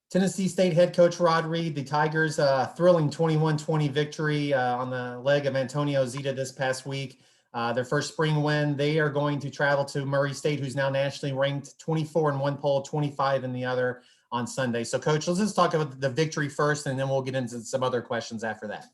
Tennessee State head coach Rod Reed, the Tigers, thrilling 21-20 victory on the leg of Antonio Zeta this past week. Their first spring win. They are going to travel to Murray State, who's now nationally ranked 24 in one poll, 25 in the other on Sunday. So, Coach, let's just talk about the victory first, and then we'll get into some other questions after that.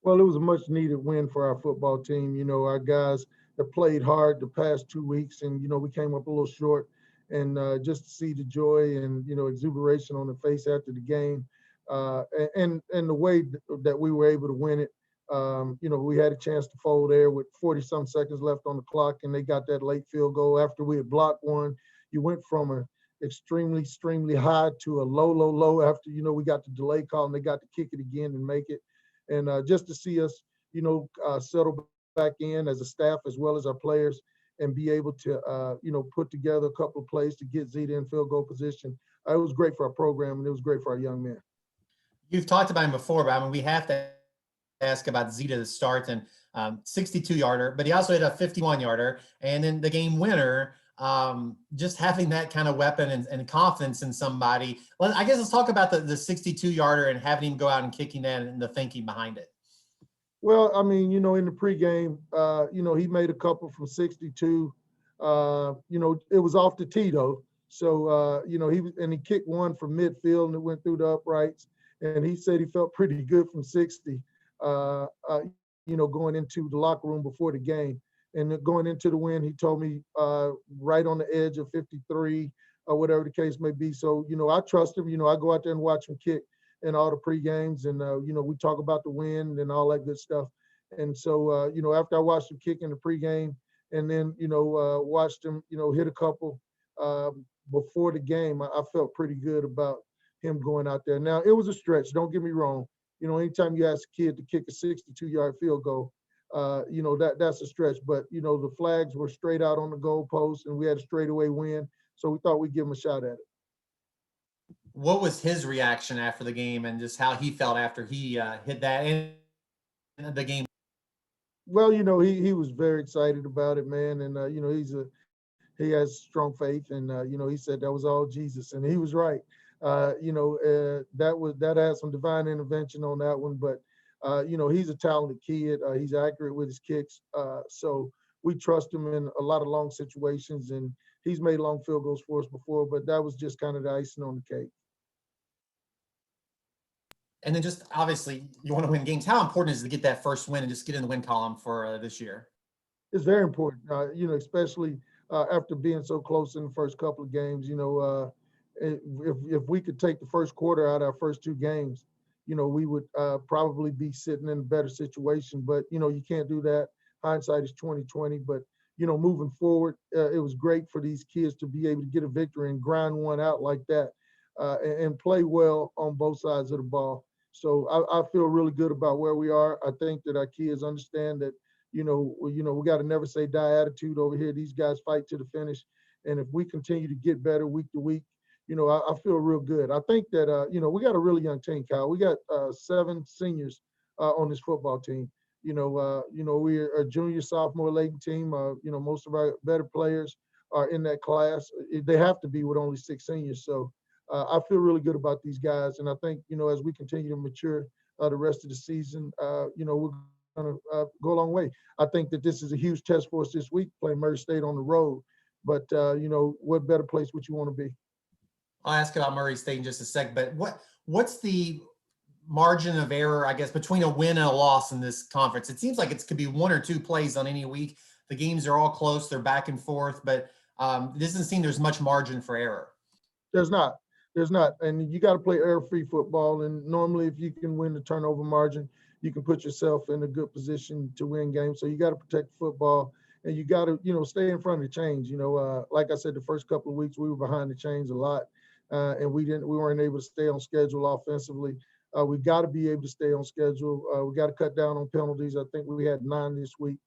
Well, it was a much-needed win for our football team. You know, our guys have played hard the past 2 weeks, and, you know, we came up a little short. And just to see the joy and, you know, exuberation on the face after the game, and the way that we were able to win it, you know, we had a chance to fold there with 40-some seconds left on the clock, and they got that late field goal after we had blocked one. You went from a extremely high to a low after, you know, we got the delay call and they got to kick it again and make it. And just to see us, you know, settle back in as a staff as well as our players and be able to, you know, put together a couple of plays to get Zeta in field goal position. It was great for our program and it was great for our young men. You've talked about him before, but I mean, we have to ask about Zeta to start, and 62-yarder, but he also hit a 51-yarder, and then the game winner. Just having that kind of weapon and confidence in somebody. Well, I guess let's talk about the 62-yarder and having him go out and kicking that and the thinking behind it. Well, I mean, you know, in the pregame, you know, he made a couple from 62. You know, it was off the tee though. So, you know, he kicked one from midfield and it went through the uprights. And he said he felt pretty good from 60, you know, going into the locker room before the game. And going into the win, he told me right on the edge of 53 or whatever the case may be. So, you know, I trust him. You know, I go out there and watch him kick in all the pre-games, and, you know, we talk about the win and all that good stuff. And so, you know, after I watched him kick in the pregame and then, you know, watched him, you know, hit a couple before the game, I felt pretty good about him going out there. Now, it was a stretch. Don't get me wrong. You know, anytime you ask a kid to kick a 62-yard field goal, you know, that's a stretch. But, you know, the flags were straight out on the goalpost and we had a straightaway win. So we thought we'd give him a shot at it. What was his reaction after the game and just how he felt after he hit that in the game? Well, you know, he was very excited about it, man. And, you know, he has strong faith. And, you know, he said that was all Jesus. And he was right. You know, that had some divine intervention on that one. But, you know, he's a talented kid. He's accurate with his kicks. So we trust him in a lot of long situations. And he's made long field goals for us before. But that was just kind of the icing on the cake. And then just obviously you want to win games. How important is it to get that first win and just get in the win column for this year? It's very important, you know, especially after being so close in the first couple of games. You know, if we could take the first quarter out of our first two games, you know, we would probably be sitting in a better situation. But, you know, you can't do that. Hindsight is 20/20. But, you know, moving forward, it was great for these kids to be able to get a victory and grind one out like that and play well on both sides of the ball. So I feel really good about where we are. I think that our kids understand that, you know, we got to never say die attitude over here. These guys fight to the finish. And if we continue to get better week to week, you know, I feel real good. I think that, you know, we got a really young team, Kyle. We got 7 seniors on this football team. You know, we're a junior, sophomore laden team. You know, most of our better players are in that class. They have to be with only 6 seniors. So I feel really good about these guys. And I think, you know, as we continue to mature the rest of the season, you know, we're going to go a long way. I think that this is a huge test for us this week, playing Murray State on the road. But, you know, what better place would you want to be? I'll ask about Murray State in just a sec, but what's the margin of error, I guess, between a win and a loss in this conference? It seems like it could be 1 or 2 plays on any week. The games are all close. They're back and forth, but it doesn't seem there's much margin for error. There's not. And you got to play error-free football. And normally if you can win the turnover margin, you can put yourself in a good position to win games. So you got to protect football and you got to, you know, stay in front of the chains. You know, like I said, the first couple of weeks we were behind the chains a lot. And we weren't able to stay on schedule offensively. We got to be able to stay on schedule. We got to cut down on penalties. I think we had 9 this week.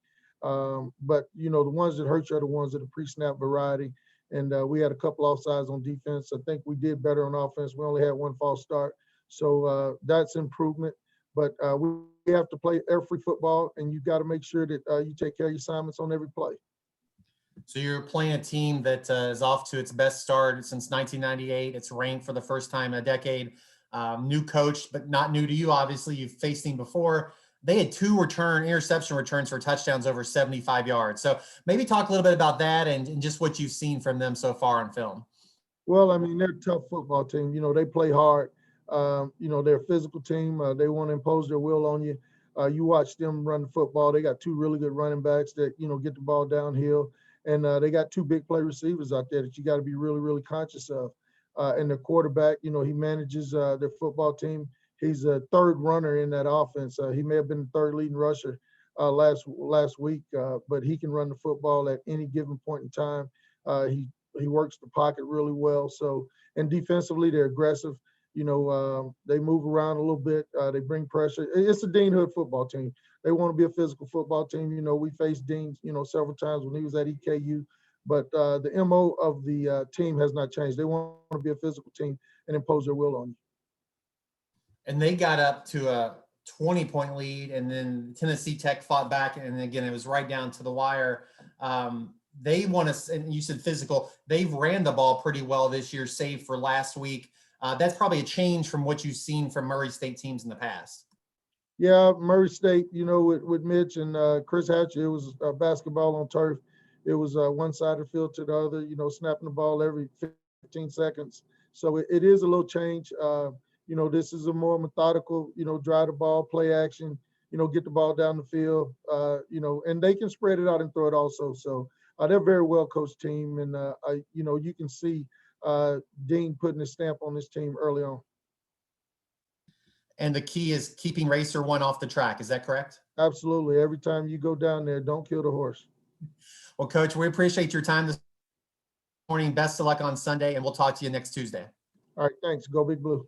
But, you know, the ones that hurt you are the ones that are pre-snap variety. And we had a couple offsides on defense. I think we did better on offense. We only had 1 false start. So that's improvement. But we have to play error-free football, and you got to make sure that you take care of your assignments on every play. So you're playing a team that is off to its best start since 1998. It's ranked for the first time in a decade. New coach, but not new to you. Obviously, you've faced him before. They had 2 interception returns for touchdowns over 75 yards. So maybe talk a little bit about that and just what you've seen from them so far on film. Well, I mean, they're a tough football team. You know, they play hard. You know, they're a physical team. They want to impose their will on you. You watch them run the football. They got 2 really good running backs that, you know, get the ball downhill. And they got 2 big play receivers out there that you got to be really, really conscious of. And the quarterback, you know, he manages their football team. He's a third runner in that offense. He may have been the third leading rusher last week, but he can run the football at any given point in time. He works the pocket really well. So, and defensively, they're aggressive. You know, they move around a little bit. They bring pressure. It's a Dean Hood football team. They want to be a physical football team. You know, we faced Dean, you know, several times when he was at EKU. But the MO of the team has not changed. They want to be a physical team and impose their will on you. And they got up to a 20-point lead, and then Tennessee Tech fought back, and again, it was right down to the wire. They want to, and you said physical, they've ran the ball pretty well this year, save for last week. That's probably a change from what you've seen from Murray State teams in the past. Yeah, Murray State, you know, with Mitch and Chris Hatcher, it was basketball on turf. It was one side of the field to the other, you know, snapping the ball every 15 seconds. So it is a little change. You know, this is a more methodical, you know, drive the ball, play action, you know, get the ball down the field, you know, and they can spread it out and throw it also. So they're a very well coached team. And, you know, you can see Dean putting his stamp on this team early on. And the key is keeping Racer One off the track. Is that correct? Absolutely. Every time you go down there, don't kill the horse. Well, Coach, we appreciate your time this morning. Best of luck on Sunday, and we'll talk to you next Tuesday. All right. Thanks. Go Big Blue.